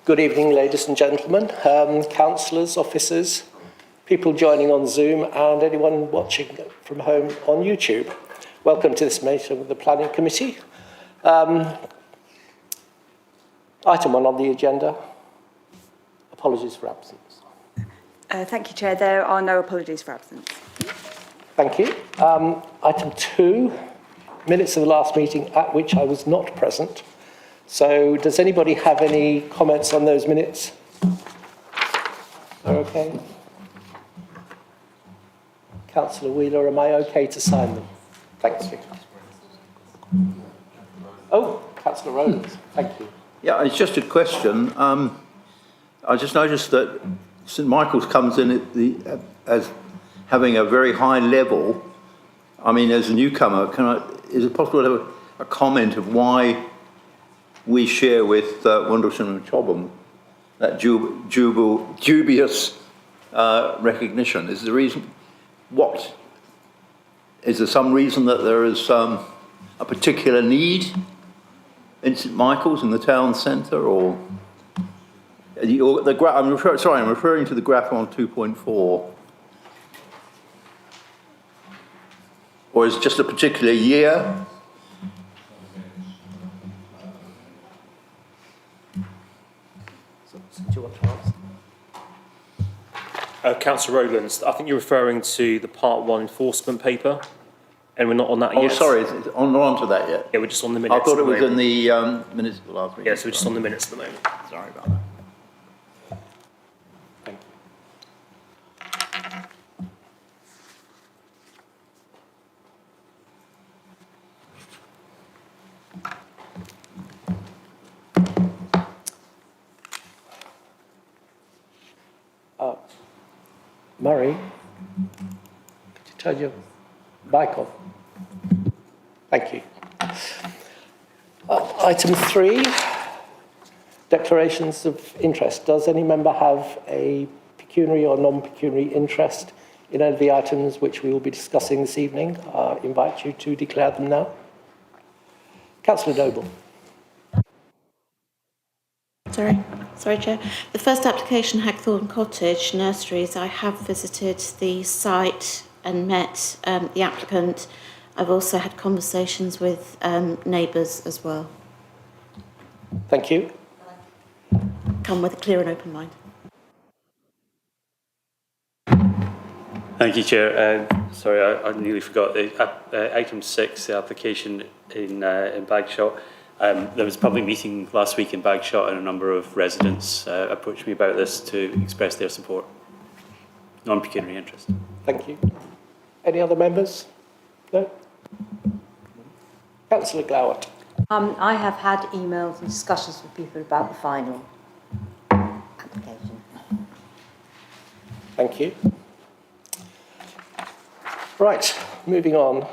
Good evening, ladies and gentlemen, councillors, officers, people joining on Zoom and anyone watching from home on YouTube. Welcome to this meeting of the Planning Committee. Item 1 on the agenda, apologies for absence. Thank you, Chair. There are no apologies for absence. Thank you. Item 2, minutes of the last meeting at which I was not present. So does anybody have any comments on those minutes? Okay. Councillor Wheeler, am I okay to sign them? Thank you. Oh, Councillor Rowlands, thank you. Yeah, it's just a question. I just noticed that St Michael's comes in at as having a very high level. I mean, as a newcomer, is it possible to have a comment of why we share with Wandlesham and Chobham that dubious recognition? Is the reason, is there some reason that there is a particular need in St Michael's in the town centre, or I'm referring to the graph on 2.4, or is it just a particular year? Do you want to answer? Councillor Rowlands, I think you're referring to the Part 1 enforcement paper, and we're not on that yet. Oh, sorry, is it on to that yet? Yeah, we're just on the minutes. I thought it was in the minutes of the last meeting. Yeah, so we're just on the minutes at the moment. Sorry about that. Thank you. Murray, could you turn your mic off? Thank you. Item 3, declarations of interest. Does any member have a pecuniary or non-pecuniary interest in any of the items which we will be discussing this evening? I invite you to declare them now. Councillor Noble. Sorry, Chair. The first application, Hagthorne Cottage Nurseries, I have visited the site and met the applicant. I've also had conversations with neighbours as well. Thank you. Come with a clear and open mind. Thank you, Chair. Sorry, I nearly forgot. Item 6, the application in Bagshot. There was a public meeting last week in Bagshot and a number of residents approached me about this to express their support. Non-pecuniary interest. Thank you. Any other members? No? Councillor Glowert. I have had emails and discussions with people about the final application. Thank you. Right, moving on.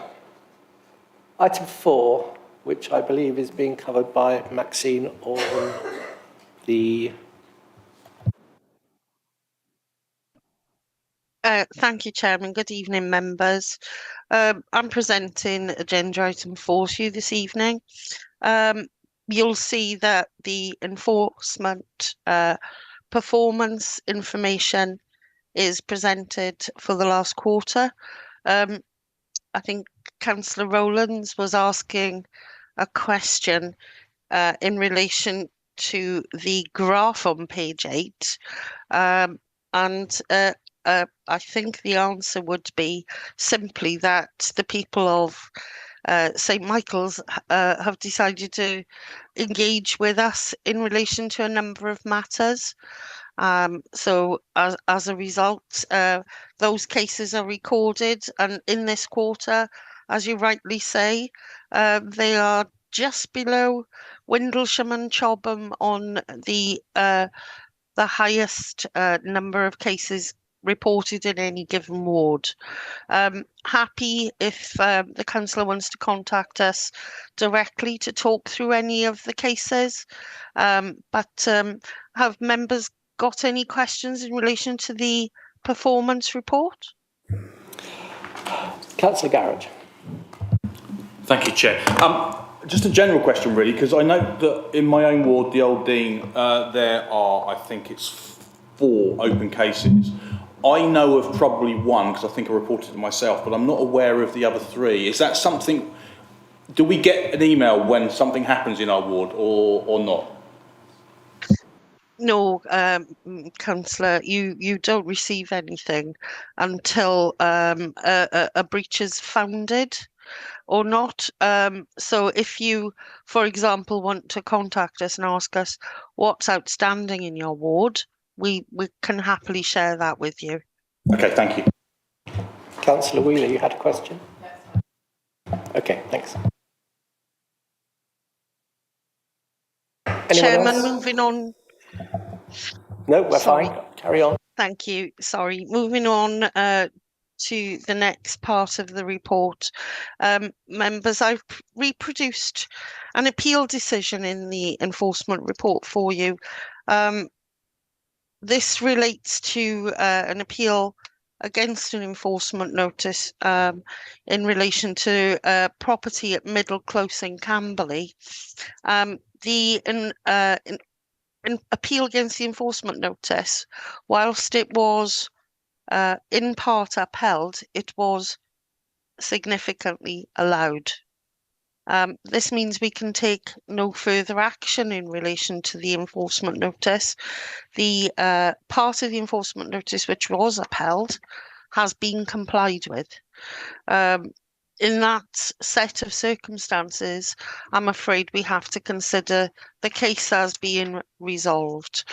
Item 4, which I believe is being covered by Maxine on the... Thank you, Chairman. Good evening, members. I'm presenting agenda item 4 to you this evening. You'll see that the enforcement performance information is presented for the last quarter. I think Councillor Rowlands was asking a question in relation to the graph on page 8, I think the answer would be simply that the people of St Michael's have decided to engage with us in relation to a number of matters. So as a result, those cases are recorded, and in this quarter, as you rightly say, they are just below Windlesham and Chobham on the highest number of cases reported in any given ward. Happy if the councillor wants to contact us directly to talk through any of the cases, but have members got any questions in relation to the performance report? Councillor Garrett. Thank you, Chair. Just a general question, really, because I know that in my own ward, the Old Dean, there are, I think it's 4 open cases. I know of probably 1, because I think I reported it myself, but I'm not aware of the other 3. Is that something, do we get an email when something happens in our ward or not? No, councillor, you don't receive anything until a breach is founded or not. So if you, for example, want to contact us and ask us what's outstanding in your ward, we can happily share that with you. Okay, thank you. Councillor Wheeler, you had a question? Okay, thanks. Anyone Chairman, else? moving on. No, we're Sorry. fine. Carry on. Thank you. Sorry. Moving on to the next part of the report. Members, I've reproduced an appeal decision in the enforcement report for you. This relates to an appeal against an enforcement notice in relation to property at Middle Close in Camberley. An appeal against the enforcement notice, whilst it was in part upheld, it was significantly allowed. This means we can take no further action in relation to the enforcement notice. The part of the enforcement notice which was upheld has been complied with. In that set of circumstances, I'm afraid we have to consider the case as being resolved.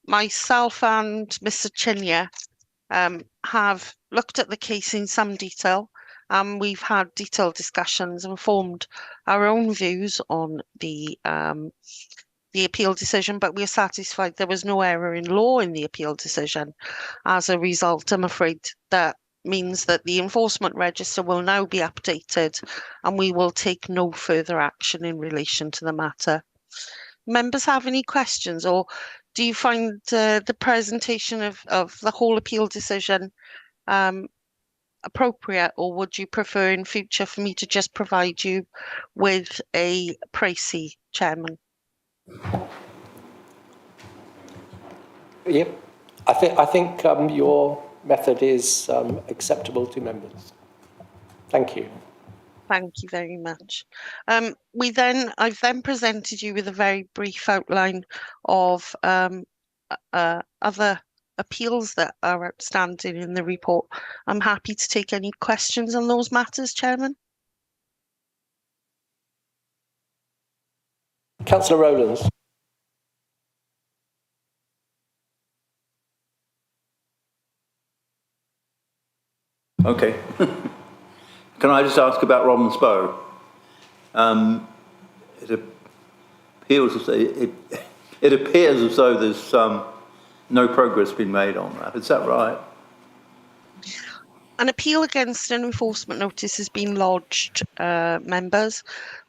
Myself and Mr. Chinya have looked at the case in some detail, and we've had detailed discussions and formed our own views on the appeal decision, but we're satisfied there was no error in law in the appeal decision. As a result, I'm afraid that means that the enforcement register will now be updated and we will take no further action in relation to the matter. Members have any questions, or do you find the presentation of the whole appeal decision appropriate, or would you prefer in future for me to just provide you with a précis, Chairman? Yep. I think your method is acceptable to members. Thank you. Thank you very much. I've then presented you with a very brief outline of other appeals that are outstanding in the report. I'm happy to take any questions on those matters, Chairman. Councillor Rowlands. Okay. Can I just ask about Romans Bow? It appears as though there's no progress been made on that. Is that right? An appeal against an enforcement notice has been lodged, members.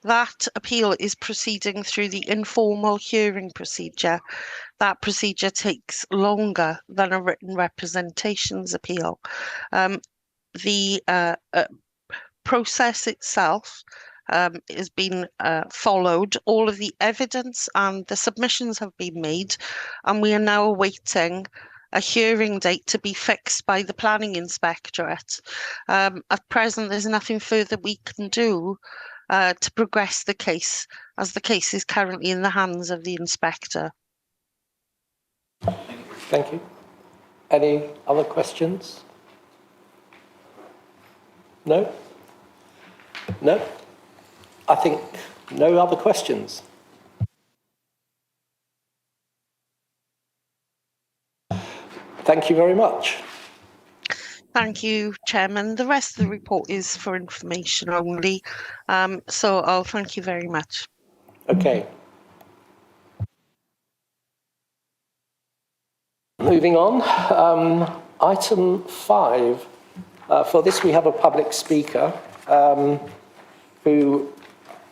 That appeal is proceeding through the informal hearing procedure. That procedure takes longer than a written representations appeal. The process itself has been followed. All of the evidence and the submissions have been made, and we are now awaiting a hearing date to be fixed by the Planning Inspectorate. At present, there's nothing further we can do to progress the case, as the case is currently in the hands of the inspector. Thank you. Any other questions? No? No? I think no other questions. Thank you very much. Thank you, Chairman. The rest of the report is for information only, so I'll thank you very much. Okay. Moving on, item 5. For this, we have a public speaker who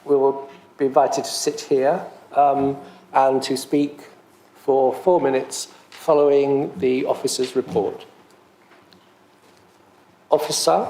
will be invited to sit here and to speak for 4 minutes following the officer's report. Officer?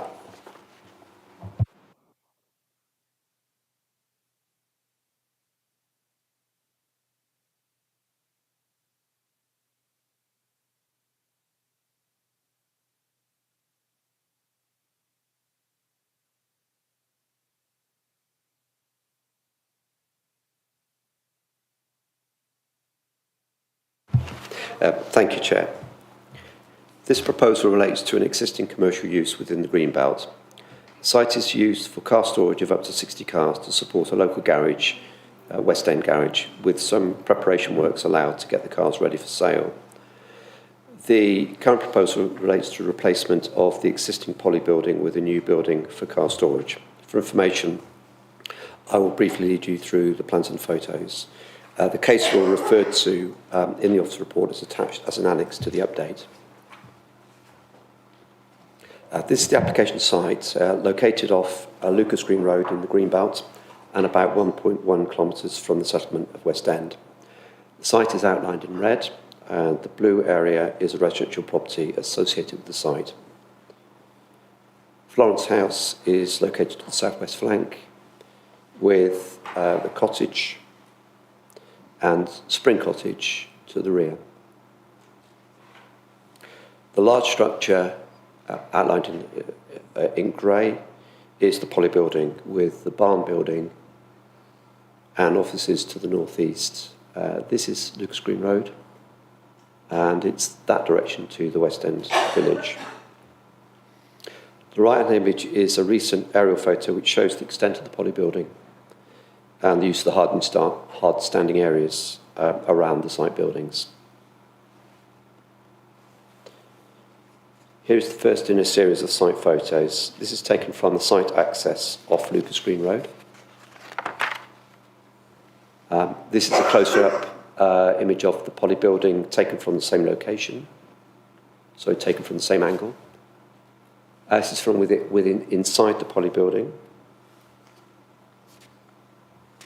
Thank you, Chair. This proposal relates to an existing commercial use within the Greenbelt. The site is used for car storage of up to 60 cars to support a local garage, West End garage, with some preparation works allowed to get the cars ready for sale. The current proposal relates to replacement of the existing poly building with a new building for car storage. For information, I will briefly lead you through the plans and photos. The case law referred to in the officer report is attached as an annex to the update. This is the application site located off Lucas Green Road in the Greenbelt and about 1.1 kilometres from the settlement of West End. The site is outlined in red, and the blue area is a residential property associated with the site. Florence House is located to the southwest flank, with the cottage and Spring Cottage to the rear. The large structure outlined in grey is the poly building, with the barn building and offices to the northeast. This is Lucas Green Road, and it's that direction to the West End village. The right-hand image is a recent aerial photo which shows the extent of the poly building and the use of the hard standing areas around the site buildings. Here's the first in a series of site photos. This is taken from the site access off Lucas Green Road. This is a closer-up image of the poly building taken from the same location, so taken from the same angle. This is from inside the poly building.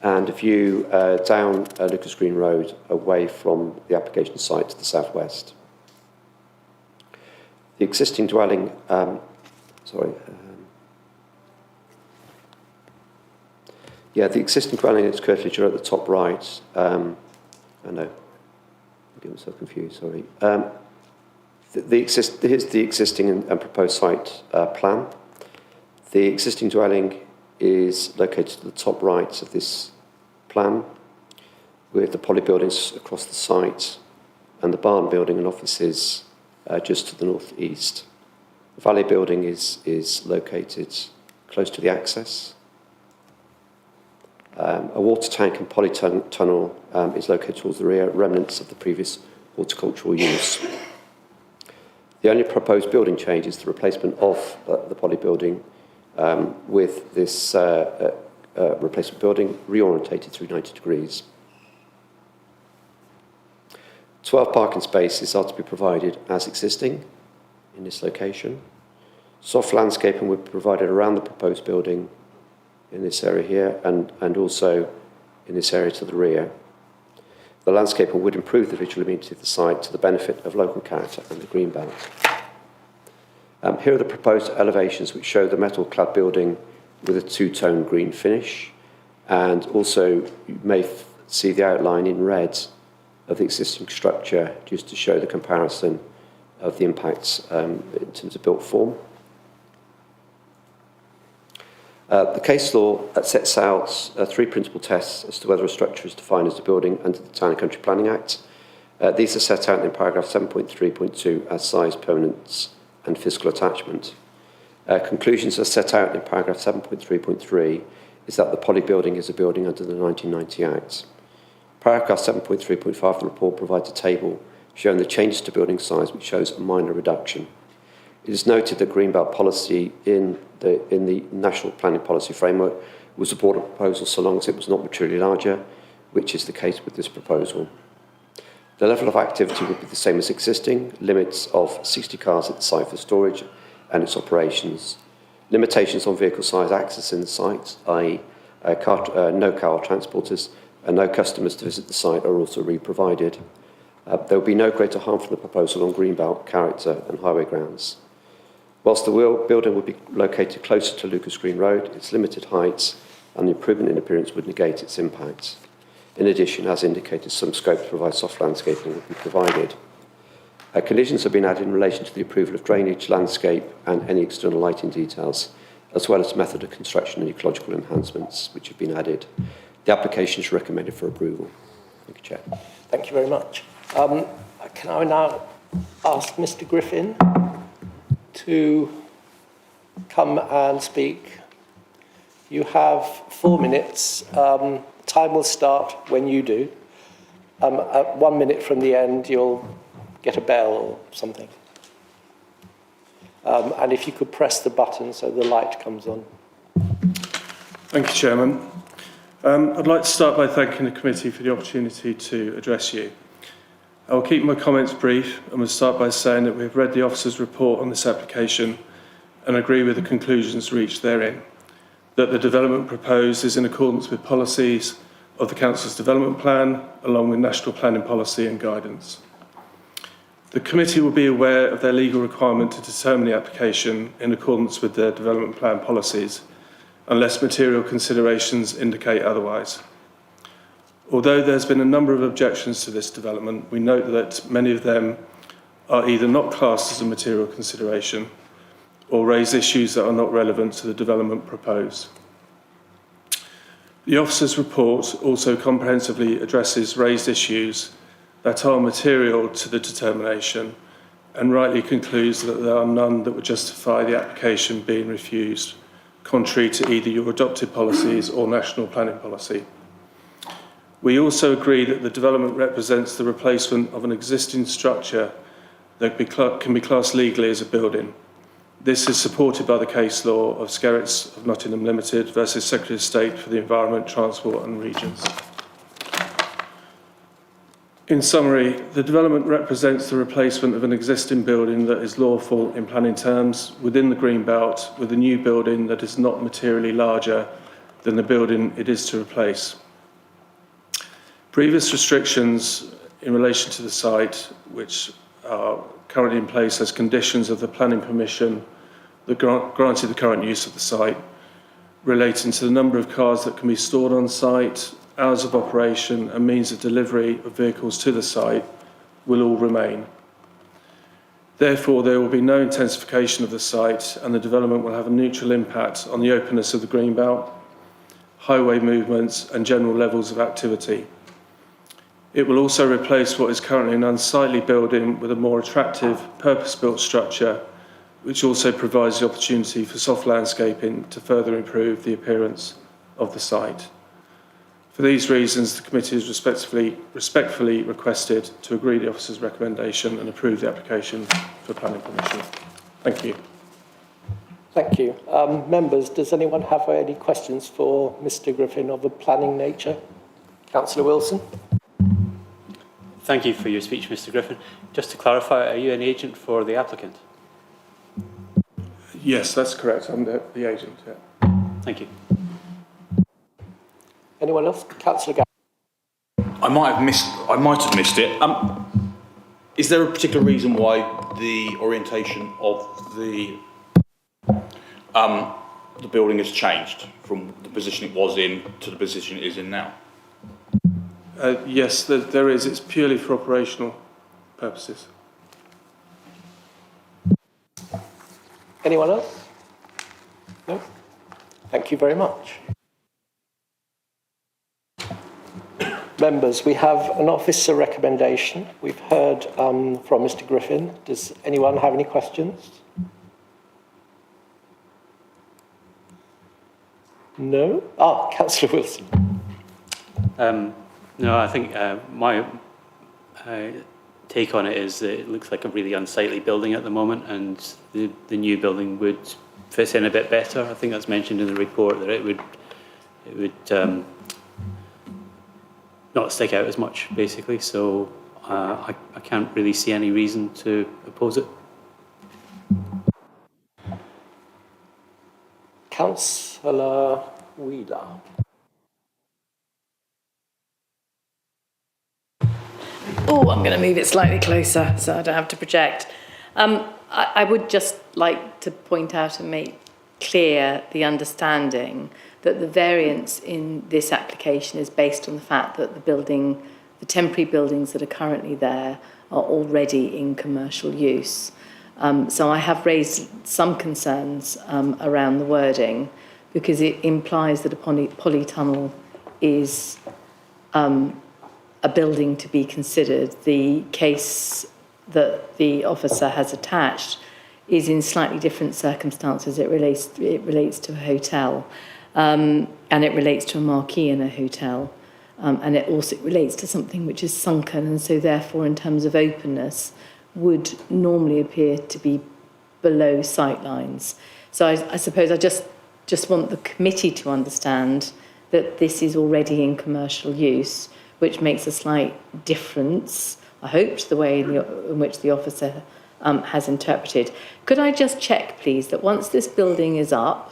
And a view down Lucas Green Road away from the application site to the southwest. The existing dwelling, the existing dwelling is curvature at the top right. I know, I'm getting myself confused, sorry. Here's the existing and proposed site plan. The existing dwelling is located to the top right of this plan, with the poly buildings across the site and the barn building and offices just to the northeast. The valley building is located close to the access. A water tank and poly tunnel is located towards the rear, remnants of the previous horticultural use. The only proposed building change is the replacement of the poly building with this replacement building reorientated through 90 degrees. 12 parking spaces are to be provided as existing in this location. Soft landscaping will be provided around the proposed building in this area here and also in this area to the rear. The landscaping would improve the visual amenity of the site to the benefit of local character and the Greenbelt. Here are the proposed elevations which show the metal-clad building with a two-tone green finish, and also you may see the outline in red of the existing structure just to show the comparison of the impacts in terms of built form. The case law sets out three principal tests as to whether a structure is defined as a building under the Town and Country Planning Act. These are set out in paragraph 7.3.2 as size, permanence and physical attachment. Conclusions are set out in paragraph 7.3.3 is that the poly building is a building under the 1990 Act. Paragraph 7.3.5 of the report provides a table showing the changes to building size, which shows a minor reduction. It is noted that Greenbelt policy in the National Planning Policy Framework will support a proposal so long as it was not materially larger, which is the case with this proposal. The level of activity would be the same as existing, limits of 60 cars at the site for storage and its operations. Limitations on vehicle size access in the site, i.e. no car transporters and no customers to visit the site are also re-provided. There will be no greater harm from the proposal on Greenbelt character and highway grounds. Whilst the building would be located closer to Lucas Green Road, its limited height and the improvement in appearance would negate its impact. In addition, as indicated, some scope to provide soft landscaping would be provided. Conditions have been added in relation to the approval of drainage, landscape and any external lighting details, as well as method of construction and ecological enhancements which have been added. The application is recommended for approval. Thank you, Chair. Thank you very much. Can I now ask Mr. Griffin to come and speak? You have 4 minutes. Time will start when you do. At 1 minute from the end, you'll get a bell or something. And if you could press the button so the light comes on. Thank you, Chairman. I'd like to start by thanking the committee for the opportunity to address you. I will keep my comments brief and will start by saying that we have read the officer's report on this application and agree with the conclusions reached therein, that the development proposed is in accordance with policies of the Council's development plan, along with national planning policy and guidance. The committee will be aware of their legal requirement to determine the application in accordance with their development plan policies, unless material considerations indicate otherwise. Although there's been a number of objections to this development, we note that many of them are either not classed as a material consideration or raise issues that are not relevant to the development proposed. The officer's report also comprehensively addresses raised issues that are material to the determination and rightly concludes that there are none that would justify the application being refused, contrary to either your adopted policies or national planning policy. We also agree that the development represents the replacement of an existing structure that can be classed legally as a building. This is supported by the case law of Skerritts of Nottingham Limited versus Secretary of State for the Environment, Transport and Regions. In summary, the development represents the replacement of an existing building that is lawful in planning terms within the green belt with a new building that is not materially larger than the building it is to replace. Previous restrictions in relation to the site, which are currently in place as conditions of the planning permission that granted the current use of the site, relating to the number of cars that can be stored on site, hours of operation and means of delivery of vehicles to the site, will all remain. Therefore, there will be no intensification of the site and the development will have a neutral impact on the openness of the greenbelt, highway movements and general levels of activity. It will also replace what is currently an unsightly building with a more attractive, purpose-built structure, which also provides the opportunity for soft landscaping to further improve the appearance of the site. For these reasons, the committee is respectfully requested to agree the officer's recommendation and approve the application for planning permission. Thank you. Thank you. Members, does anyone have any questions for Mr. Griffin of a planning nature? Councillor Wilson? Thank you for your speech, Mr. Griffin. Just to clarify, are you an agent for the applicant? Yes, that's correct. I'm the agent. Yeah. Thank you. Anyone else? Councillor Gavin? I might have missed it. Is there a particular reason why the orientation of the building has changed from the position it was in to the position it is in now? Yes, there is. It's purely for operational purposes. Anyone else? No? Thank you very much. Members, we have an officer recommendation. We've heard from Mr. Griffin. Does anyone have any questions? No? Councillor Wilson. No, I think my take on it is that it looks like a really unsightly building at the moment, and the new building would fit in a bit better. I think that's mentioned in the report that it would not stick out as much, basically. So I can't really see any reason to oppose it. Councillor Wheeler. Oh, I'm going to move it slightly closer so I don't have to project. I would just like to point out and make clear the understanding that the variance in this application is based on the fact that the temporary buildings that are currently there are already in commercial use. So I have raised some concerns around the wording because it implies that a polytunnel is a building to be considered. The case that the officer has attached is in slightly different circumstances. It relates to a hotel, and it relates to a marquee in a hotel, and it also relates to something which is sunken, and so therefore, in terms of openness, would normally appear to be below sight lines. So I suppose I just want the committee to understand that this is already in commercial use, which makes a slight difference, I hope, to the way in which the officer has interpreted. Could I just check, please, that once this building is up,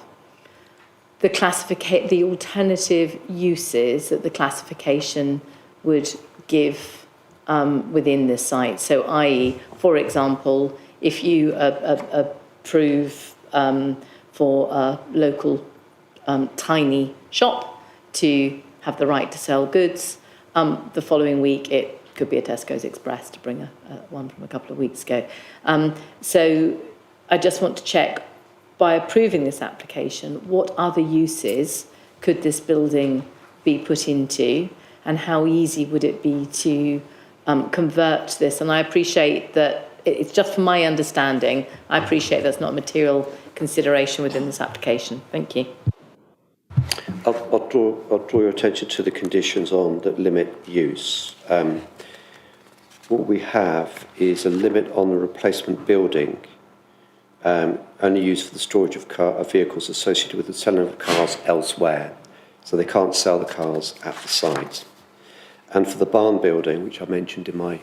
the alternative uses that the classification would give within this site? So, i.e., for example, if you approve for a local tiny shop to have the right to sell goods, the following week it could be a Tesco's Express, to bring one from a couple of weeks ago. So I just want to check, by approving this application, what other uses could this building be put into, and how easy would it be to convert this? And I appreciate that it's just from my understanding, I appreciate that's not a material consideration within this application. Thank you. I'll draw your attention to the conditions on that limit use. What we have is a limit on the replacement building, only used for the storage of vehicles associated with the selling of cars elsewhere. So they can't sell the cars at the site. And for the barn building, which I mentioned in my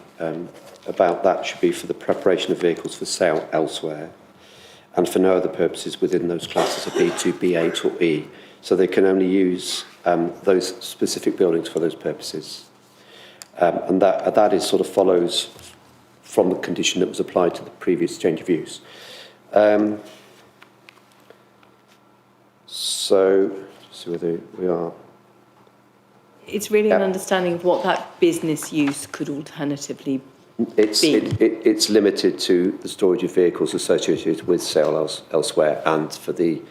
about that, should be for the preparation of vehicles for sale elsewhere, and for no other purposes within those classes of B2, B8 or E. So they can only use those specific buildings for those purposes. And that is sort of follows from the condition that was applied to the previous change of use. So, see whether we are. It's really an understanding of what that business use could alternatively It's limited to the storage of vehicles associated with sale elsewhere, and for the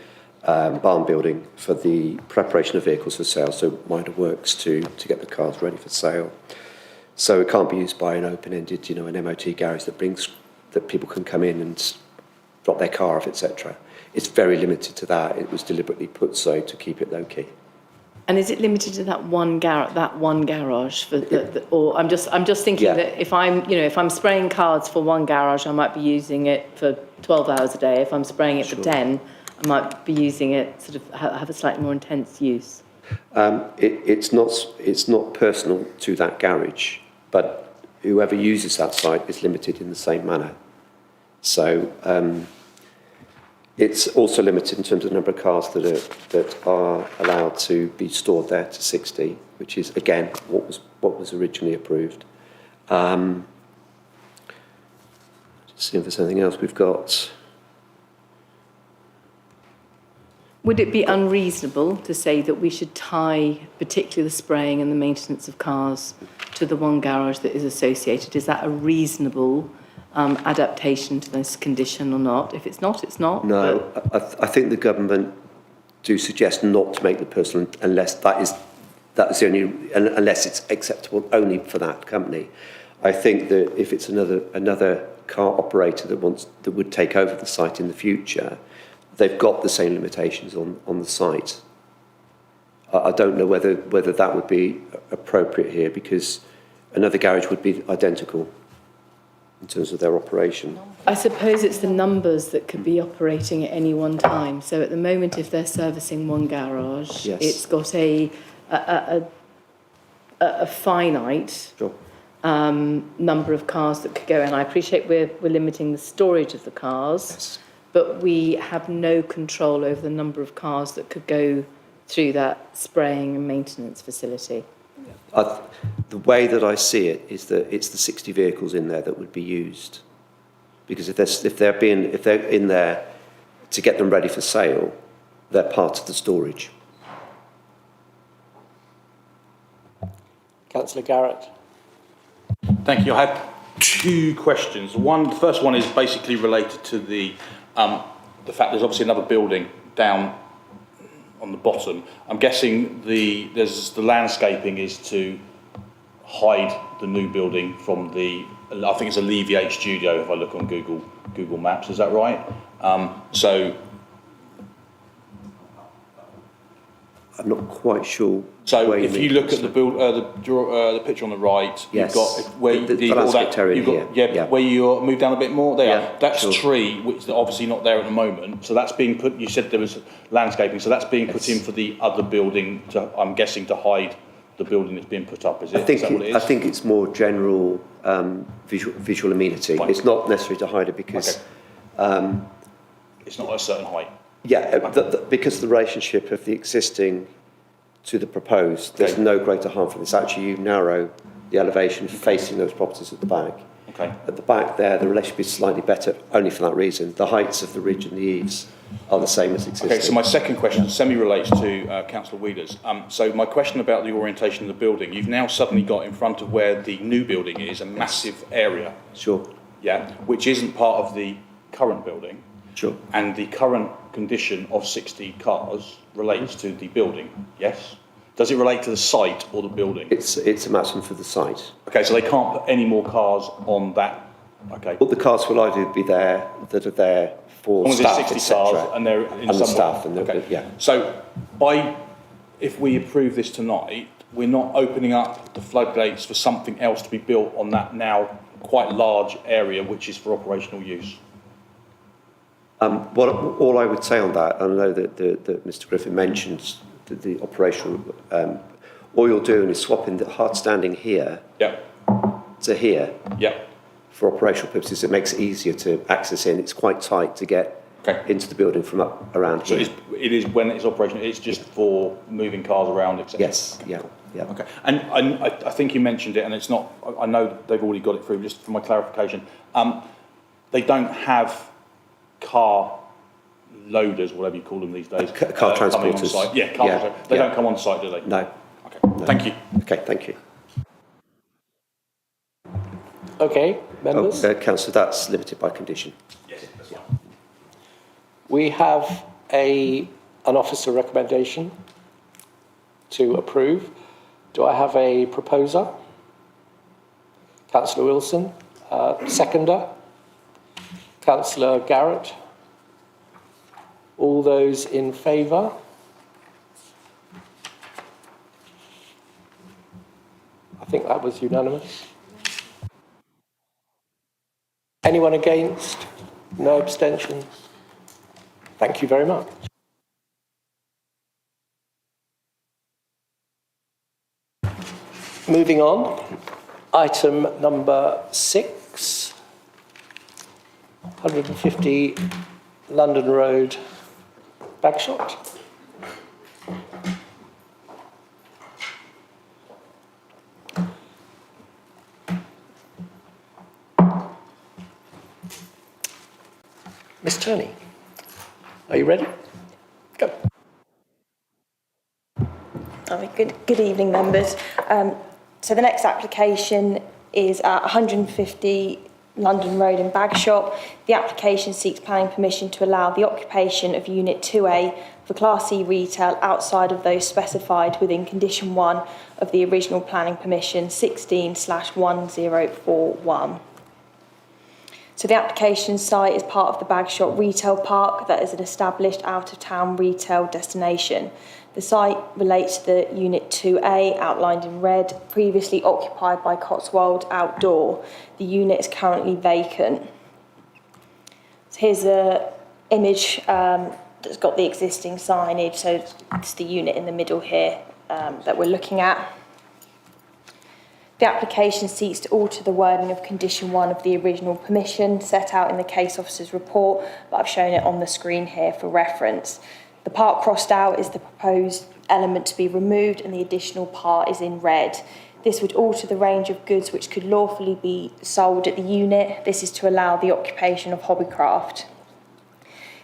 barn building for the preparation of vehicles for sale, so minor works to get the cars ready for sale. So it can't be used by an open-ended, an MOT garage that people can come in and drop their car off, etc. It's very limited to that. It was deliberately put so to keep it low-key. And is it limited to that one garage for or I'm just thinking that if I'm spraying cards for one garage, I might be using it for 12 hours a day. If I'm spraying it for 10, I might be using it sort of have a slightly more intense use. It's not personal to that garage, but whoever uses that site is limited in the same manner. So it's also limited in terms of the number of cars that are allowed to be stored there to 60, which is again what was originally approved. Just see if there's anything else we've got. Would it be unreasonable to say that we should tie particularly the spraying and the maintenance of cars to the one garage that is associated? Is that a reasonable adaptation to this condition or not? If it's not, it's not. No, I think the government do suggest not to make the personal unless that's the only, unless it's acceptable only for that company. I think that if it's another car operator that would take over the site in the future, they've got the same limitations on the site. I don't know whether that would be appropriate here, because another garage would be identical in terms of their operation. I suppose it's the numbers that could be operating at any one time. So at the moment, if they're servicing one garage, yes, it's got a finite number of cars that could go in. I appreciate we're limiting the storage of the cars, yes, but we have no control over the number of cars that could go through that spraying and maintenance facility. The way that I see it is that it's the 60 vehicles in there that would be used, because if they're in there to get them ready for sale, they're part of the storage. Councillor Garrett. Thank you. I have two questions. The first one is basically related to the fact there's obviously another building down on the bottom. I'm guessing the landscaping is to hide the new building from the, I think it's Alleviate Studio if I look on Google Maps, is that right? So I'm not quite sure. So where if you mean. look at the picture on the right, Yes. you've got where The landscaped area you've got, here. yeah, Yeah. where you move down a bit more there. Yeah, That's sure. tree, which is obviously not there at the moment. So that's being put. You said there was landscaping, so that's being put in for the other building. I'm guessing to hide the building that's being put up. Is it? I think Is that what it is? I think it's more general visual amenity. Fine. It's not necessary to hide it because It's not at a certain height. because the relationship of the existing to the proposed, there's Okay. no greater harm for this. Actually, you narrow the elevation facing those properties at the back. Okay. At the back there, the relationship is slightly better, only for that reason. The heights of the ridge and the eaves are the same as existing. Okay, so my second question semi-relates to Councillor Wheeler's. So my question about the orientation of the building, you've now suddenly got in front of where the new building is a massive area, Sure, yeah, which isn't part of the current building, sure. and the current condition of 60 cars relates to the building, yes? Does it relate to the site or the building? It's a maximum for the site. Okay, so they can't put any more cars on that, okay? All the cars will either be there that are there for As long as staff, it's 60 cars etc. and they're in And the some staff and the- okay. yeah. So if we approve this tonight, we're not opening up the floodgates for something else to be built on that now quite large area which is for operational use. All I would say on that, and I know that Mr. Griffin mentions the operational, all you're doing is swapping the hard standing here Yeah, to here yeah, for operational purposes. It makes it easier to access in. It's quite tight to get okay. into the building from up around So here. it is when it's operational, it's just for moving cars around, etc. Yes, Okay, yeah, cool. yeah. Okay, and I think you mentioned it, and it's not. I know they've already got it through. Just for my clarification, they don't have car loaders, whatever you call them these days. Car coming on transporters. site. Yeah, car Yeah, transporters. They yeah. don't come on site, do they? No. Okay. No. Thank you. Okay, thank you. Okay, members? Councillor, that's limited by condition. Yes, that's fine. We have an officer recommendation to approve. Do I have a proposer? Councillor Wilson. Seconder? Councillor Garrett. All those in favour? I think that was unanimous. Anyone against? No abstentions? Thank you very much. Moving on, item number 6, 150 London Road, Bagshot. Miss Turney, are you ready? Go. Good evening, members. So the next application is at 150 London Road in Bagshot. The application seeks planning permission to allow the occupation of Unit 2A for Class C retail outside of those specified within Condition 1 of the original planning permission 16/1041. So the application site is part of the Bagshot Retail Park that is an established out-of-town retail destination. The site relates to the Unit 2A, outlined in red, previously occupied by Cotswold Outdoor. The unit is currently vacant. So here's an image that's got the existing signage, so it's the unit in the middle here that we're looking at. The application seeks to alter the wording of Condition 1 of the original permission set out in the case officer's report, but I've shown it on the screen here for reference. The part crossed out is the proposed element to be removed and the additional part is in red. This would alter the range of goods which could lawfully be sold at the unit. This is to allow the occupation of hobbycraft.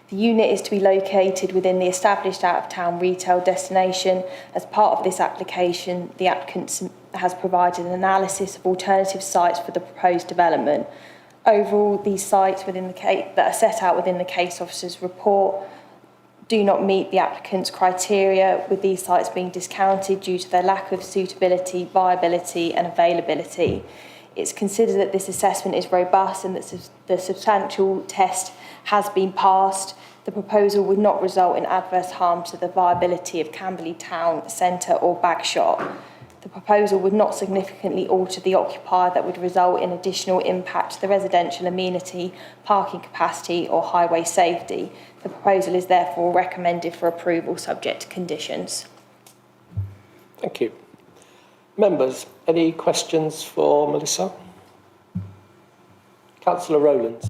The unit is to be located within the established out-of-town retail destination. As part of this application, the applicant has provided an analysis of alternative sites for the proposed development. Overall, these sites within the that are set out within the case officer's report do not meet the applicant's criteria, with these sites being discounted due to their lack of suitability, viability and availability. It's considered that this assessment is robust and that the substantial test has been passed. The proposal would not result in adverse harm to the viability of Camberley Town Centre or Bagshot. The proposal would not significantly alter the occupier that would result in additional impact to the residential amenity, parking capacity or highway safety. The proposal is therefore recommended for approval subject to conditions. Thank you. Members, any questions for Melissa? Councillor Rowlands.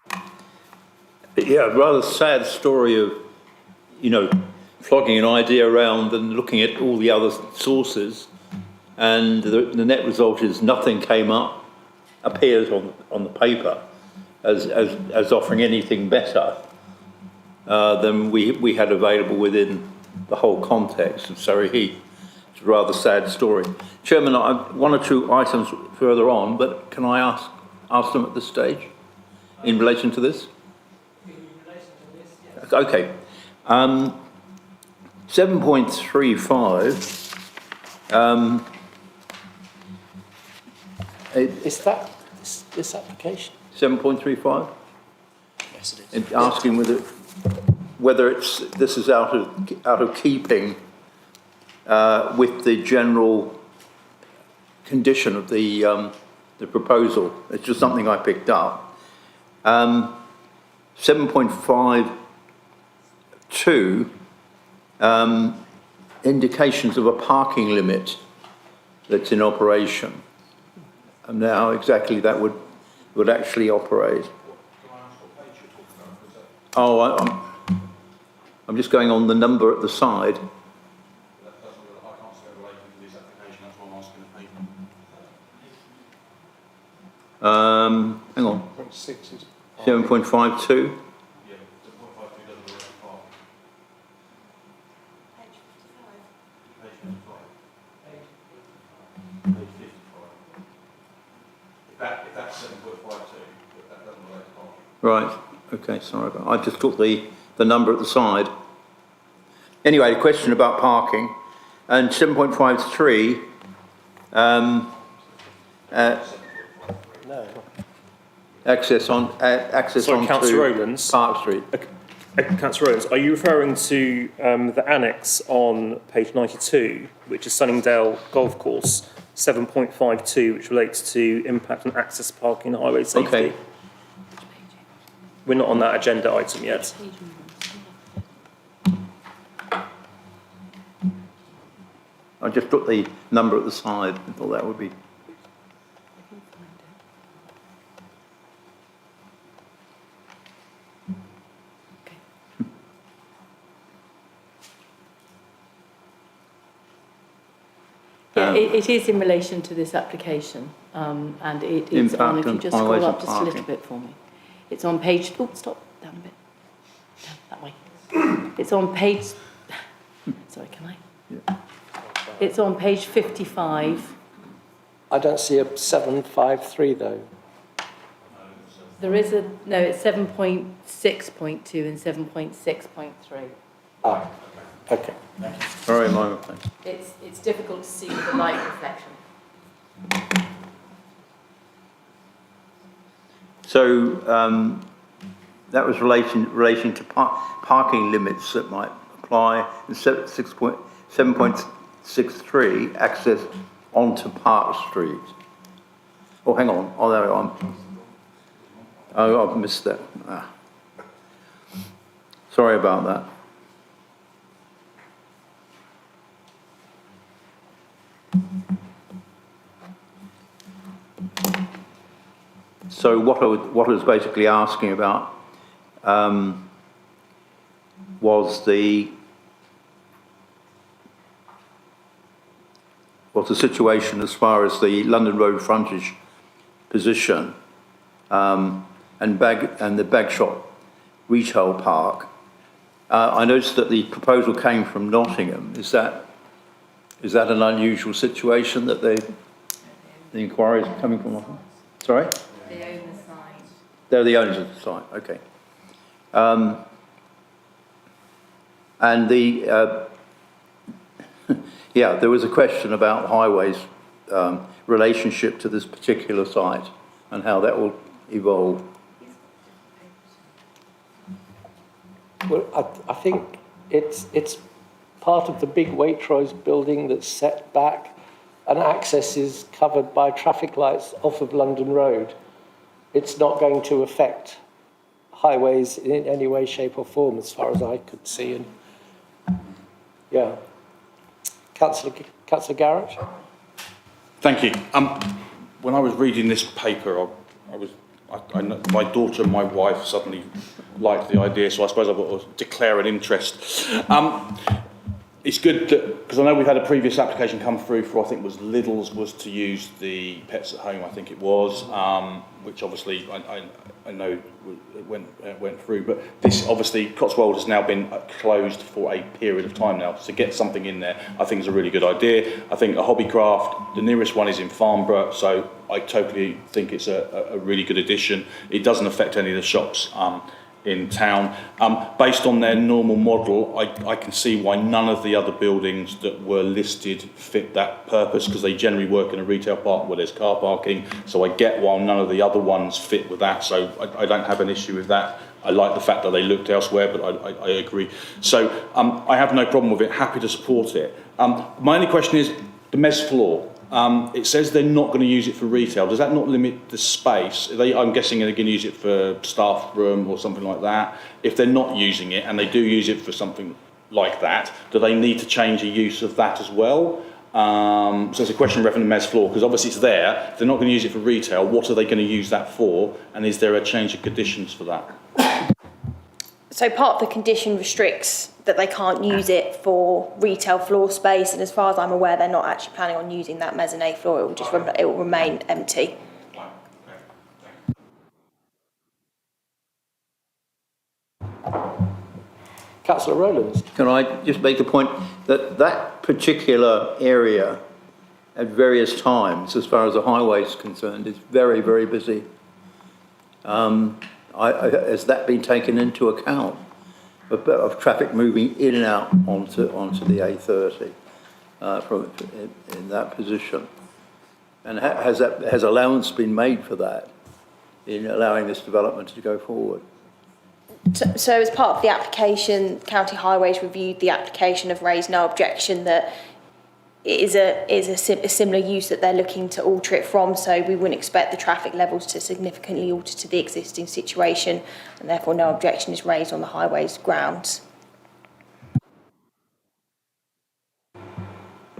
Yeah, a rather sad story of, flogging an idea around and looking at all the other sources, and the net result is nothing appears on the paper as offering anything better than we had available within the whole context of Surrey Heath. It's a rather sad story. Chairman, I have one or two items further on, but can I ask them at this stage in relation to this? Okay. 7.35. Is that this application? 7.35? Yes, it is. And asking whether this is out of keeping with the general condition of the proposal. It's just something I picked up. 7.52, indications of a parking limit that's in operation, and how exactly that would actually operate. Oh, I'm just going on the number at the side. Hang on. 7.52. Right. Okay. Sorry about. I just took the number at the side. Anyway, the question about parking and 7.53. No. Access on Sorry, Councillor Rowlands. Park Street. Councillor Rowlands, are you referring to the annex on page 92, which is Sunningdale Golf Course, 7.52, which relates to impact on access parking and highway safety? Okay. We're not on that agenda item yet. I just took the number at the side and thought that would be. It is in relation to this application, and it is on, if you just scroll up just a little bit for me. It's on page, oh, stop, down a bit, down that way. It's on page, sorry, can I? Yeah. It's on page 55. I don't see a 753 though. There is a, no, it's 7.6.2 and 7.6.3. Ah, okay. Sorry, my mistake. It's difficult to see with the light reflection. So that was relation to parking limits that might apply. And 7.63 access onto Park Street. Oh, hang on. Oh, there I am. Oh, I've missed that. Sorry about that. So what I was basically asking about was the situation as far as the London Road frontage position and the Bagshot retail park. I noticed that the proposal came from Nottingham. Is that an unusual situation that the inquiries are coming from Nottingham? Sorry? They own the site. They're They're the owners of the site, okay. And yeah, there was a question about highways relationship to this particular site and how that will evolve. Well, I think it's part of the big Waitrose building that's set back, and access is covered by traffic lights off of London Road. It's not going to affect highways in any way, shape or form, as far as I could see. And yeah, Councillor Garrett. Thank you. When I was reading this paper, I know my daughter and my wife suddenly liked the idea, so I suppose I've got to declare an interest. It's good that, because I know we've had a previous application come through for, I think it was Lidl's, was to use the Pets at Home, I think it was, which obviously I know it went through, but this obviously Cotswold has now been closed for a period of time now. To get something in there, I think is a really good idea. I think a Hobbycraft, the nearest one is in Farnborough, so I totally think it's a really good addition. It doesn't affect any of the shops in town. Based on their normal model, I can see why none of the other buildings that were listed fit that purpose, because they generally work in a retail park where there's car parking, so I get why none of the other ones fit with that, so I don't have an issue with that. I like the fact that they looked elsewhere, but I agree. So I have no problem with it, happy to support it. My only question is, the mezz floor, it says they're not going to use it for retail. Does that not limit the space? I'm guessing they're going to use it for staff room or something like that. If they're not using it and they do use it for something like that, do they need to change the use of that as well? So it's a question referring to the mezz floor, because obviously it's there. If they're not going to use it for retail, what are they going to use that for? And is there a change of conditions for that? So part of the condition restricts that they can't use it for retail floor space, and as far as I'm aware, they're not actually planning on using that mezzanine floor. It will just it will remain empty. Councillor Rowlands. Can I just make the point that that particular area at various times, as far as the highway is concerned, is very, very busy. Has that been taken into account of traffic moving in and out onto the A30 in that position? And has allowance been made for that in allowing this development to go forward? So as part of the application, County Highways reviewed the application, have raised no objection that it is a similar use that they're looking to alter it from, so we wouldn't expect the traffic levels to significantly alter to the existing situation, and therefore no objection is raised on the highways grounds.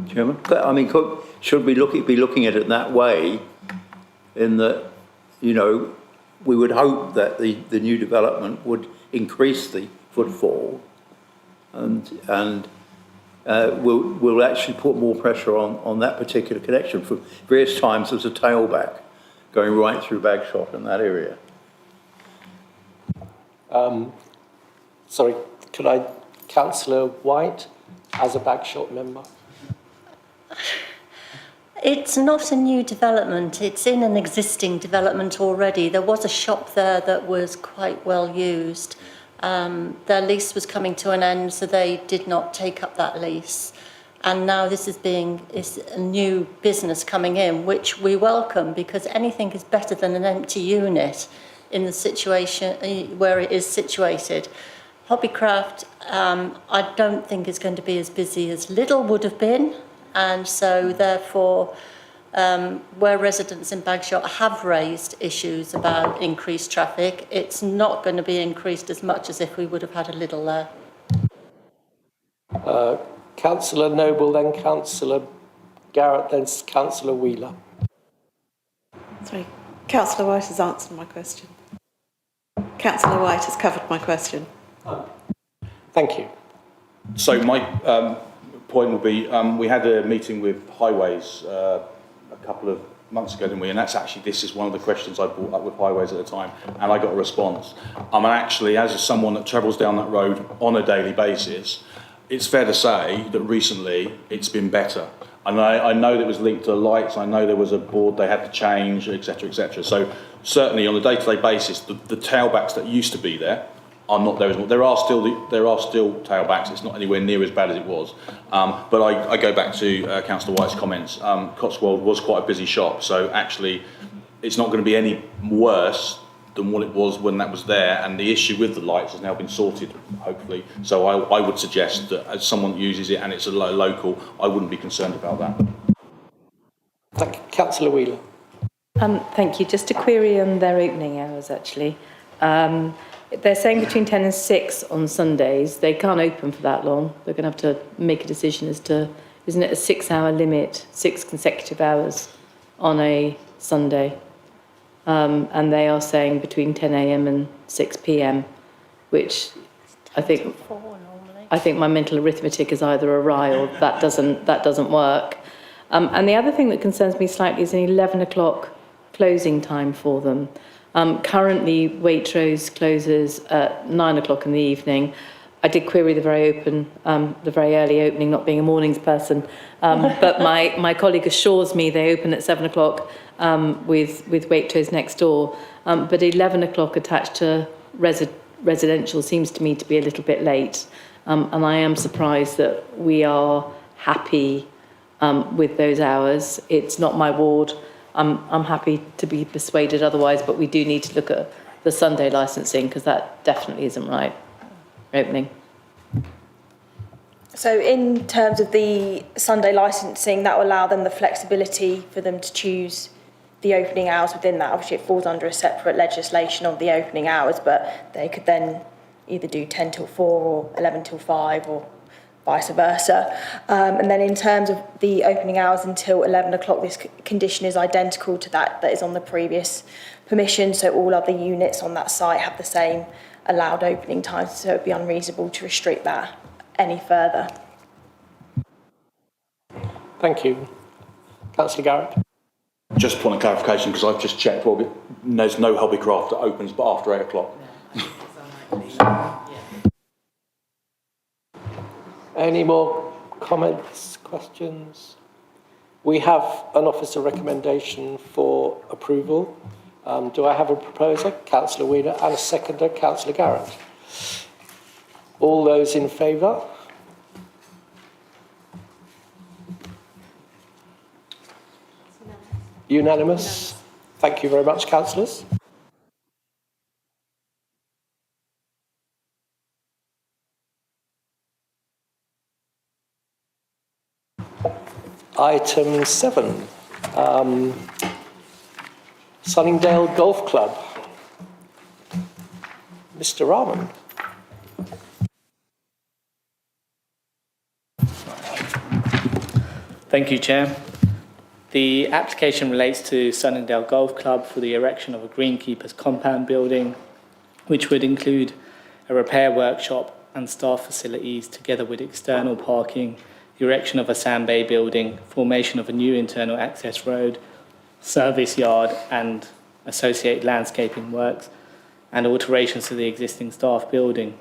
Chairman, I mean, should we be looking at it that way, in that, you know, we would hope that the new development would increase the footfall and will actually put more pressure on that particular connection. For various times there's a tailback going right through Bagshot in that area. Sorry, could I, Councillor White, as a Bagshot member? It's not a new development, it's in an existing development already. There was a shop there that was quite well used. Their lease was coming to an end, so they did not take up that lease. And now this is a new business coming in, which we welcome, because anything is better than an empty unit in the situation where it is situated. Hobbycraft, I don't think is going to be as busy as Lidl would have been. And so therefore, where residents in Bagshot have raised issues about increased traffic, it's not going to be increased as much as if we would have had a Lidl there. Councillor Noble, then Councillor Garrett, then Councillor Wheeler. Sorry, Councillor White has answered my question. Councillor White has covered my question. Thank you. So my point will be, we had a meeting with Highways a couple of months ago, didn't we? And this is one of the questions I brought up with Highways at the time, and I got a response. And actually, as someone that travels down that road on a daily basis, it's fair to say that recently it's been better. And I know that it was linked to lights, I know there was a board they had to change, etc., etc. So certainly on a day-to-day basis, the tailbacks that used to be there are not there as well. There are still tailbacks. It's not anywhere near as bad as it was. But I go back to Councillor White's comments. Cotswold was quite a busy shop, so actually it's not going to be any worse than what it was when that was there, and the issue with the lights has now been sorted, hopefully. So I would suggest that as someone uses it and it's a local, I wouldn't be concerned about that. Thank you. Councillor Wheeler. Thank you. Just a query on their opening hours, actually. They're saying between 10 and 6 on Sundays. They can't open for that long. They're going to have to make a decision as to, isn't it a 6-hour limit, 6 consecutive hours on a Sunday? And they are saying between 10 a.m. and 6 p.m, which I think my mental arithmetic is either awry or that doesn't work. And the other thing that concerns me slightly is an 11 o'clock closing time for them. Currently, Waitrose closes at 9 o'clock in the evening. I did query the very early opening, not being a mornings person, but my colleague assures me they open at 7 o'clock with Waitrose next door. But 11 o'clock attached to residential seems to me to be a little bit late. And I am surprised that we are happy with those hours. It's not my ward. I'm happy to be persuaded otherwise, but we do need to look at the Sunday licensing because that definitely isn't right. Opening. So in terms of the Sunday licensing, that will allow them the flexibility for them to choose the opening hours within that. Obviously, it falls under a separate legislation of the opening hours, but they could then either do 10 till 4 or 11 till 5 or vice versa. And then in terms of the opening hours until 11 o'clock, this condition is identical to that is on the previous permission. So all other units on that site have the same allowed opening times, so it would be unreasonable to restrict that any further. Thank you. Councillor Garrett. Just a point of clarification, because I've just checked, there's no Hobbycraft that opens but after 8 o'clock. Any more comments, questions? We have an officer recommendation for approval. Do I have a proposer? Councillor Wheeler, and a seconder, Councillor Garrett. All those in favour? Unanimous. Thank you very much, councillors. Item 7. Sunningdale Golf Club. Mr. Rahman. Thank you, Chair. The application relates to Sunningdale Golf Club for the erection of a greenkeepers compound building, which would include a repair workshop and staff facilities together with external parking, the erection of a sandbay building, formation of a new internal access road, service yard and associated landscaping works, and alterations to the existing staff building.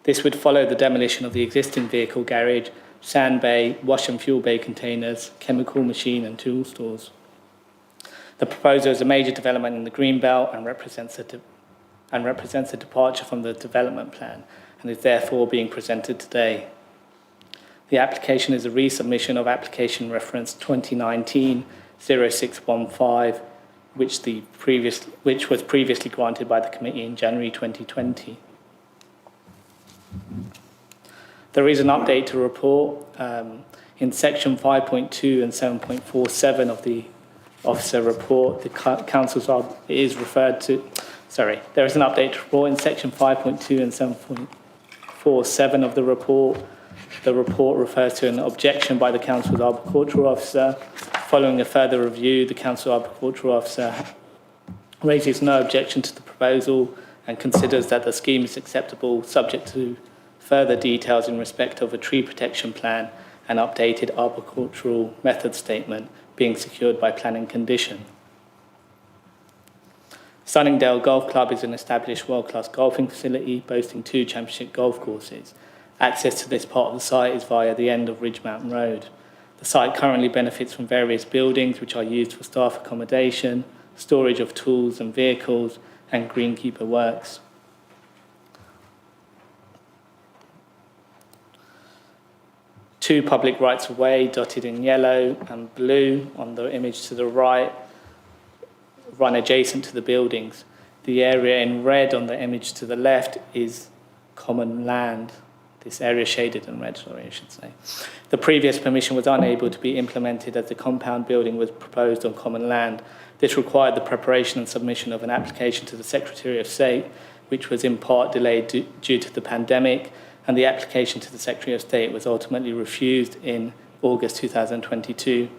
This would follow the demolition of the existing vehicle garage, sand bay, wash and fuel bay containers, chemical machine and tool stores. The proposal is a major development in the Greenbelt and represents a departure from the development plan and is therefore being presented today. The application is a resubmission of application reference 2019-0615, which was previously granted by the committee in January 2020. There is an update to report in section 5.2 and 7.47 of the officer report. The council's is referred to. Sorry, there is an update to report in section 5.2 and 7.47 of the report. The report refers to an objection by the council's arboricultural officer. Following a further review, the council arboricultural officer raises no objection to the proposal and considers that the scheme is acceptable, subject to further details in respect of a tree protection plan and updated arboricultural method statement being secured by planning condition. Sunningdale Golf Club is an established world-class golfing facility boasting 2 championship golf courses. Access to this part of the site is via the end of Ridge Mountain Road. The site currently benefits from various buildings which are used for staff accommodation, storage of tools and vehicles, and greenkeeper works. Two public rights-of-way dotted in yellow and blue on the image to the right run adjacent to the buildings. The area in red on the image to the left is common land. This area shaded in red, sorry, I should say. The previous permission was unable to be implemented as the compound building was proposed on common land. This required the preparation and submission of an application to the Secretary of State, which was in part delayed due to the pandemic, and the application to the Secretary of State was ultimately refused in August 2022.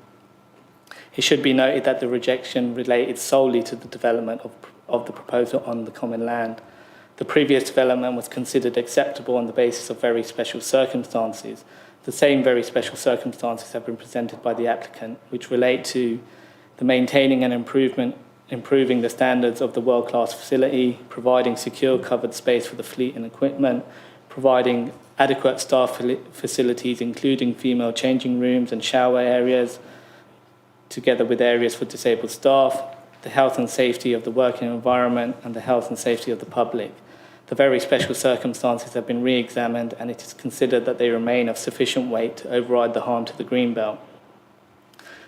It should be noted that the rejection related solely to the development of the proposal on the common land. The previous development was considered acceptable on the basis of very special circumstances. The same very special circumstances have been presented by the applicant, which relate to the maintaining and improving the standards of the world-class facility, providing secure covered space for the fleet and equipment, providing adequate staff facilities, including female changing rooms and shower areas, together with areas for disabled staff, the health and safety of the working environment, and the health and safety of the public. The very special circumstances have been re-examined, and it is considered that they remain of sufficient weight to override the harm to the Greenbelt.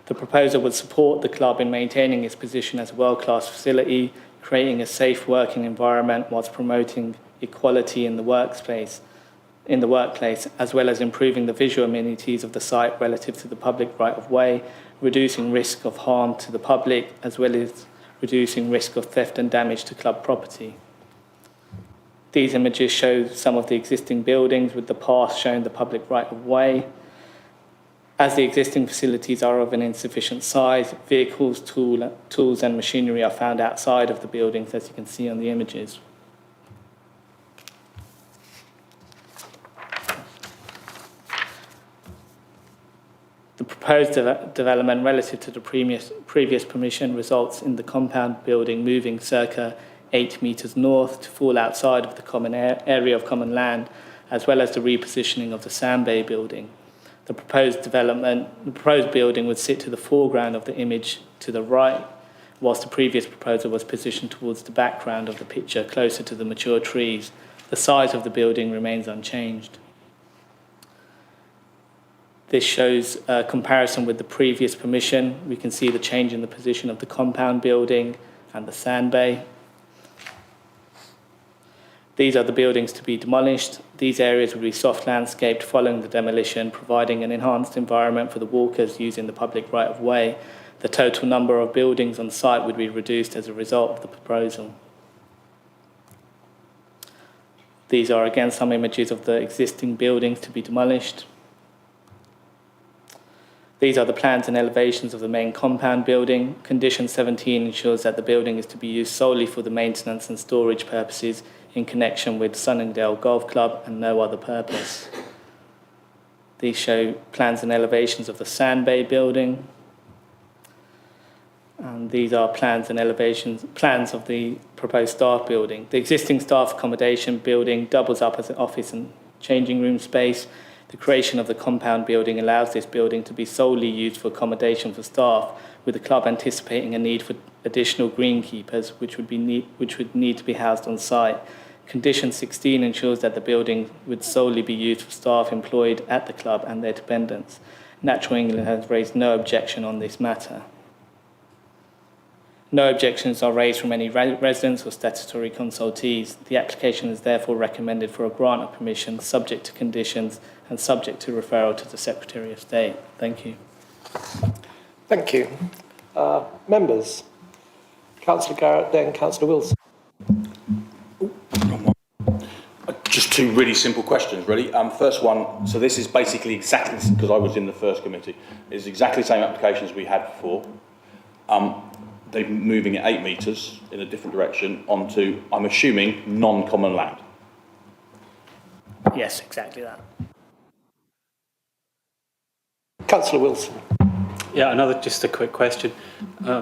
The proposer would support the club in maintaining its position as a world-class facility, creating a safe working environment whilst promoting equality in the workplace, as well as improving the visual amenities of the site relative to the public right-of-way, reducing risk of harm to the public, as well as reducing risk of theft and damage to club property. These images show some of the existing buildings, with the path showing the public right-of-way. As the existing facilities are of an insufficient size, vehicles, tools and machinery are found outside of the buildings, as you can see on the images. The proposed development relative to the previous permission results in the compound building moving circa 8 metres north to fall outside of the common area of common land, as well as the repositioning of the Sandbay building. The proposed building would sit to the foreground of the image to the right, whilst the previous proposal was positioned towards the background of the picture, closer to the mature trees. The size of the building remains unchanged. This shows a comparison with the previous permission. We can see the change in the position of the compound building and the Sandbay. These are the buildings to be demolished. These areas will be soft landscaped following the demolition, providing an enhanced environment for the walkers using the public right-of-way. The total number of buildings on site would be reduced as a result of the proposal. These are again some images of the existing buildings to be demolished. These are the plans and elevations of the main compound building. Condition 17 ensures that the building is to be used solely for the maintenance and storage purposes in connection with Sunningdale Golf Club and no other purpose. These show plans and elevations of the Sandbay building. And these are plans and plans of the proposed staff building. The existing staff accommodation building doubles up as an office and changing room space. The creation of the compound building allows this building to be solely used for accommodation for staff, with the club anticipating a need for additional greenkeepers, which would need to be housed on site. Condition 16 ensures that the building would solely be used for staff employed at the club and their dependents. Natural England has raised no objection on this matter. No objections are raised from any residents or statutory consultees. The application is therefore recommended for a grant of permission, subject to conditions and subject to referral to the Secretary of State. Thank you. Thank you. Members, Councillor Garrett, then Councillor Wilson. Just two really simple questions, really. First one, so this is basically exactly, because I was in the first committee, is exactly the same application as we had before. They're moving it 8 metres in a different direction onto, I'm assuming, non-common land. Yes, exactly that. Councillor Wilson. Yeah, just a quick question.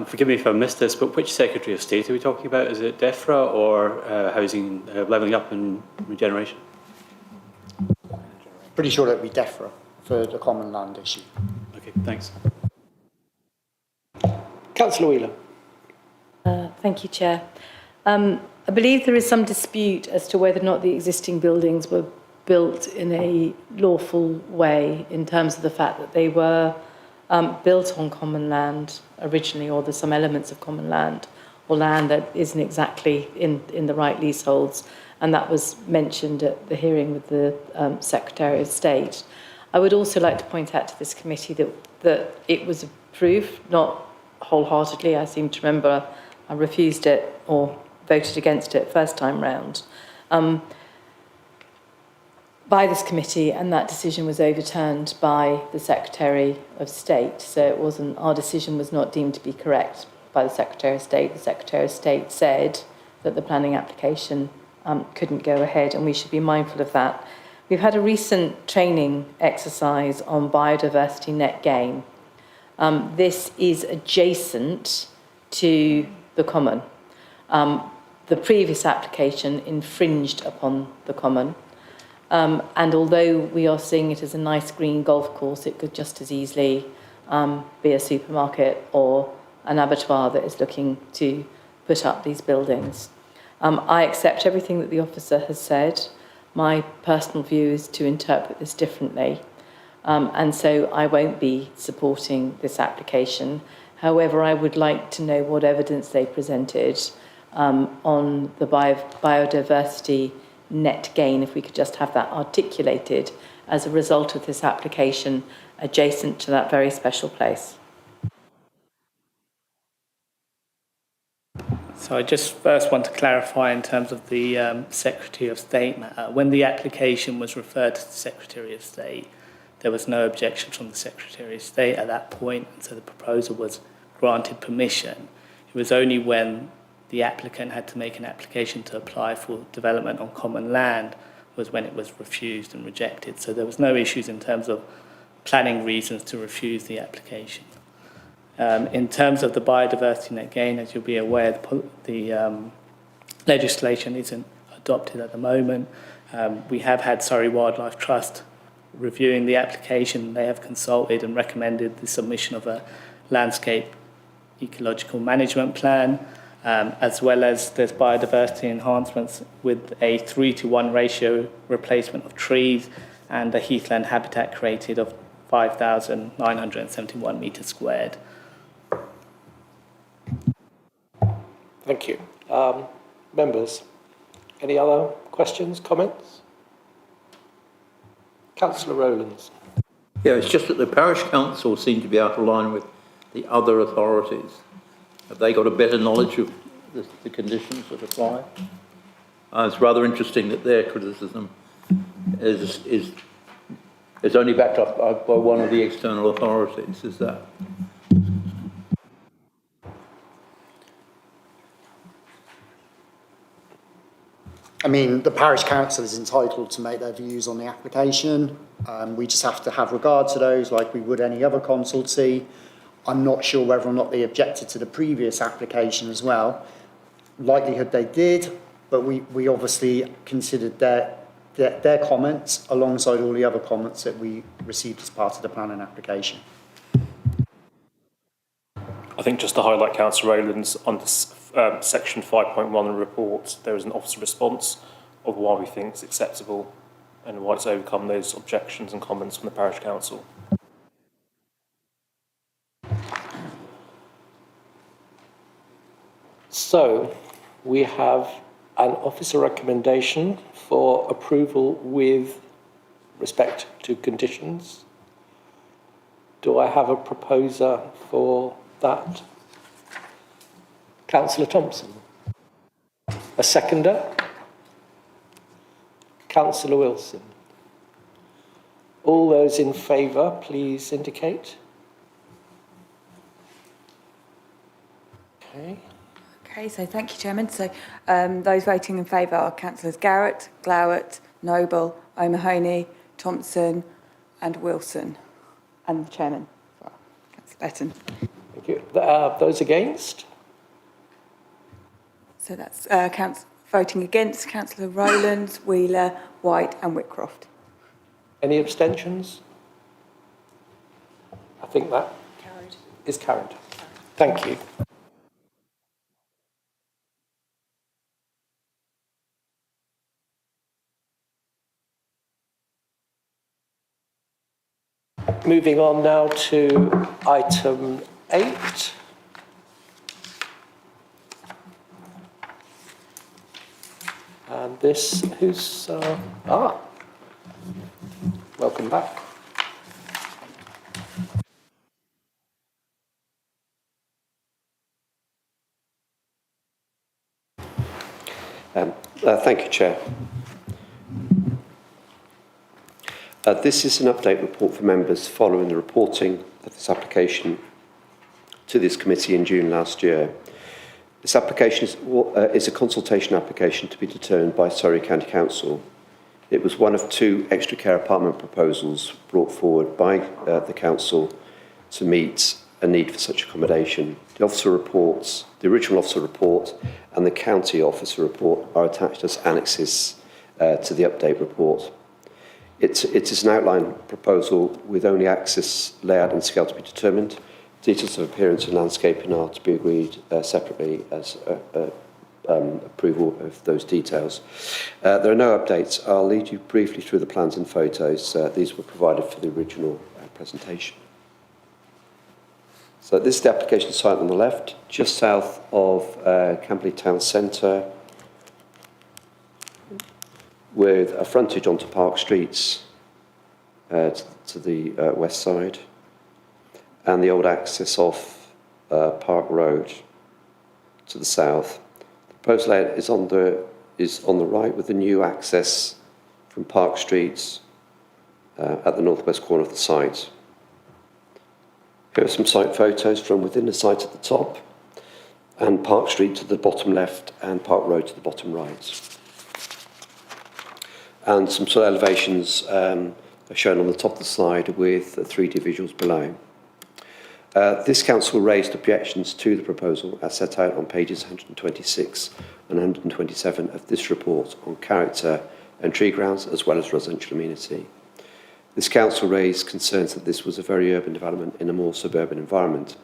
Forgive me if I missed this, but which Secretary of State are we talking about? Is it DEFRA or Housing, Levelling Up and Regeneration? Pretty sure that would be DEFRA for the common land issue. Okay, thanks. Councillor Wheeler. Thank you, Chair. I believe there is some dispute as to whether or not the existing buildings were built in a lawful way in terms of the fact that they were built on common land originally, or there's some elements of common land or land that isn't exactly in the right leaseholds, and that was mentioned at the hearing with the Secretary of State. I would also like to point out to this committee that it was approved, not wholeheartedly. I seem to remember I refused it or voted against it first time round by this committee, and that decision was overturned by the Secretary of State. So it wasn't, our decision was not deemed to be correct by the Secretary of State. The Secretary of State said that the planning application couldn't go ahead, and we should be mindful of that. We've had a recent training exercise on biodiversity net gain. This is adjacent to the common. The previous application infringed upon the common. And although we are seeing it as a nice green golf course, it could just as easily be a supermarket or an abattoir that is looking to put up these buildings. I accept everything that the officer has said. My personal view is to interpret this differently. And so I won't be supporting this application. However, I would like to know what evidence they presented on the biodiversity net gain, if we could just have that articulated as a result of this application adjacent to that very special place. So I just first want to clarify in terms of the Secretary of State matter. When the application was referred to the Secretary of State, there was no objection from the Secretary of State at that point, and so the proposal was granted permission. It was only when the applicant had to make an application to apply for development on common land was when it was refused and rejected. So there was no issues in terms of planning reasons to refuse the application. In terms of the biodiversity net gain, as you'll be aware, the legislation isn't adopted at the moment. We have had Surrey Wildlife Trust reviewing the application. They have consulted and recommended the submission of a landscape ecological management plan, as well as there's biodiversity enhancements with a 3:1 ratio replacement of trees and a heathland habitat created of 5,971 metres squared. Thank you. Members, any other questions, comments? Councillor Rowlands. Yeah, it's just that the parish council seem to be out of line with the other authorities. Have they got a better knowledge of the conditions that apply? It's rather interesting that their criticism is only backed up by one of the external authorities. Is that? I mean, the parish council is entitled to make their views on the application. We just have to have regard to those like we would any other consultancy. I'm not sure whether or not they objected to the previous application as well. Likelihood they did, but we obviously considered their comments alongside all the other comments that we received as part of the planning application. I think just to highlight Councillor Rowlands, under section 5.1 of the report, there is an officer response of why we think it's acceptable and why it's overcome those objections and comments from the parish council. So we have an officer recommendation for approval with respect to conditions. Do I have a proposer for that? Councillor Thompson. A seconder? Councillor Wilson. All those in favour, please indicate. Okay. Okay, so thank you, Chairman. So those voting in favour are Councillors Garrett, Glowett, Noble, O'Mahony, Thompson and Wilson. And the Chairman, Councillor Betton. Thank you. Those against? So that's voting against Councillor Rowlands, Wheeler, White and Whitcroft. Any abstentions? I think that is carried. Thank you. moving on now to item 8. And this, welcome back. Thank you, Chair. This is an update report for members following the reporting of this application to this committee in June last year. This application is a consultation application to be determined by Surrey County Council. It was one of 2 extra care apartment proposals brought forward by the council to meet a need for such accommodation. The officer reports, the original officer report and the county officer report are attached as annexes to the update report. It is an outline proposal with only access, layout and scale to be determined. Details of appearance and landscaping are to be agreed separately as approval of those details. There are no updates. I'll lead you briefly through the plans and photos. These were provided for the original presentation. So this is the application site on the left, just south of Camberley Town Centre, with a frontage onto Park Streets to the west side, and the old access off Park Road to the south. The proposed layout is on the right, with the new access from Park Streets at the northwest corner of the site. Here are some site photos from within the site at the top, and Park Street to the bottom left and Park Road to the bottom right. And some sort of elevations are shown on the top of the slide with 3D visuals below. This council raised objections to the proposal as set out on pages 126 and 127 of this report on character and tree grounds as well as residential amenity. This council raised concerns that this was a very urban development in a more suburban environment.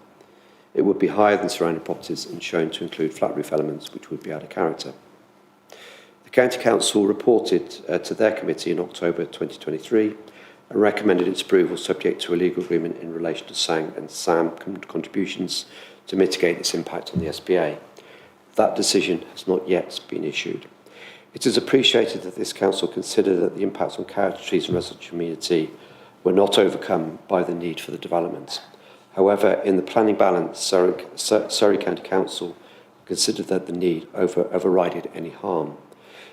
It would be higher than surrounding properties and shown to include flat roof elements which would be out of character. The County Council reported to their committee in October 2023 and recommended its approval subject to a legal agreement in relation to SANG and SAM contributions to mitigate its impact on the SPA. That decision has not yet been issued. It is appreciated that this council considered that the impacts on character trees and residential amenity were not overcome by the need for the development. However, in the planning balance, Surrey County Council considered that the need overrided any harm.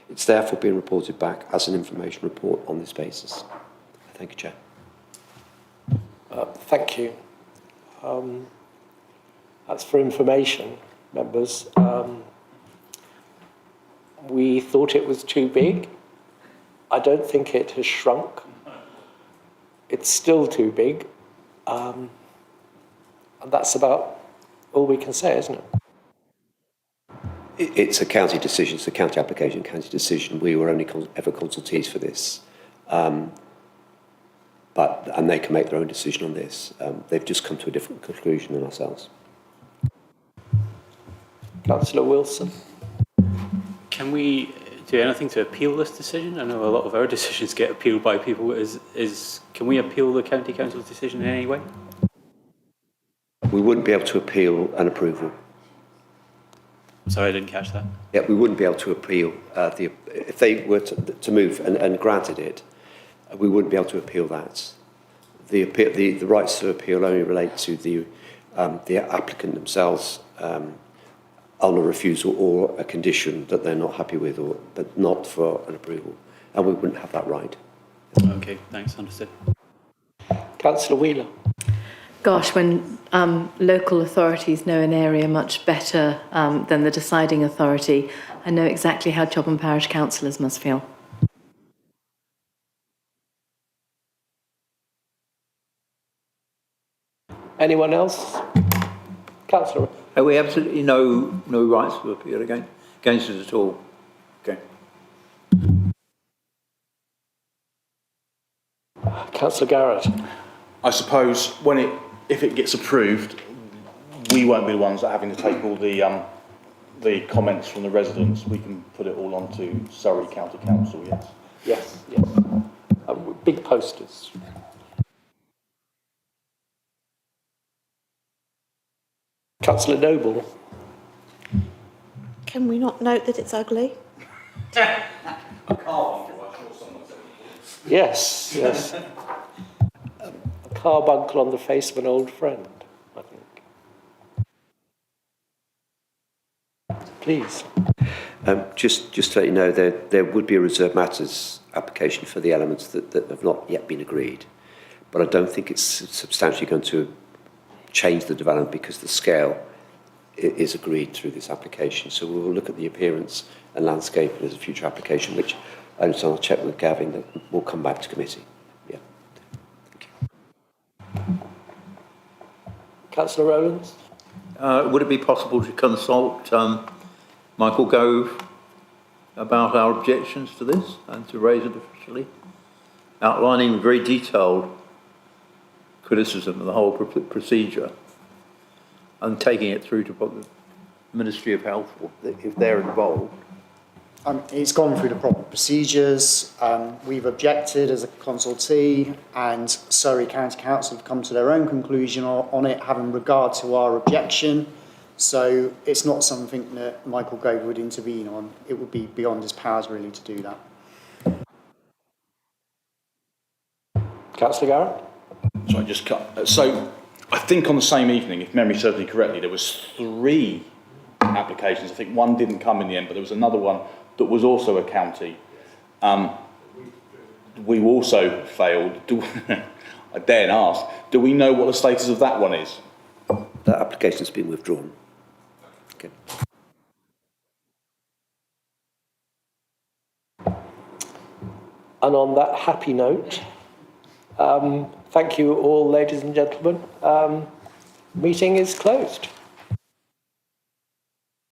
It's therefore been reported back as an information report on this basis. Thank you, Chair. Thank you. That's for information, members. We thought it was too big. I don't think it has shrunk. It's still too big. And that's about all we can say, isn't it? It's a county decision. It's a county application, county decision. We were only ever consultees for this. And they can make their own decision on this. They've just come to a different conclusion than ourselves. Councillor Wilson. Can we do anything to appeal this decision? I know a lot of our decisions get appealed by people. Can we appeal the County Council's decision in any way? We wouldn't be able to appeal an approval. Sorry, I didn't catch that. Yeah, we wouldn't be able to appeal if they were to move and granted it. We wouldn't be able to appeal that. The rights to appeal only relate to the applicant themselves on a refusal or a condition that they're not happy with, but not for an approval, and we wouldn't have that right. Okay, thanks, understood. Councillor Wheeler. Gosh, when local authorities know an area much better than the deciding authority, I know exactly how Chobham Parish councillors must feel. Anyone else? Councillor. Have we absolutely no rights to appeal against it at all? Okay. Councillor Garrett. I suppose if it gets approved, we won't be the ones that are having to take all the comments from the residents. We can put it all onto Surrey County Council, yes. Yes. Big posters. Councillor Noble. Can we not note that it's ugly? Yes, yes. A carbuncle on the face of an old friend, I think. Please. Just to let you know, there would be a reserved matters application for the elements that have not yet been agreed, but I don't think it's substantially going to change the development because the scale is agreed through this application. So we will look at the appearance and landscape as a future application, which I'll check with Gavin that will come back to committee. Yeah. Thank you. Councillor Rowlands. Would it be possible to consult Michael Gove about our objections to this and to raise it officially, outlining very detailed criticism of the whole procedure and taking it through to the Ministry of Health if they're involved? It's gone through the proper procedures. We've objected as a consultee, and Surrey County Council have come to their own conclusion on it, having regard to our objection. So it's not something that Michael Gove would intervene on. It would be beyond his powers really to do that. Councillor Garrett. So I just cut. So I think on the same evening, if memory serves me correctly, there was 3 applications. I think one didn't come in the end, but there was another one that was also a county. We also failed. I dare ask, do we know what the status of that one is? That application's been withdrawn. Okay. And on that happy note, thank you all, ladies and gentlemen. Meeting is closed.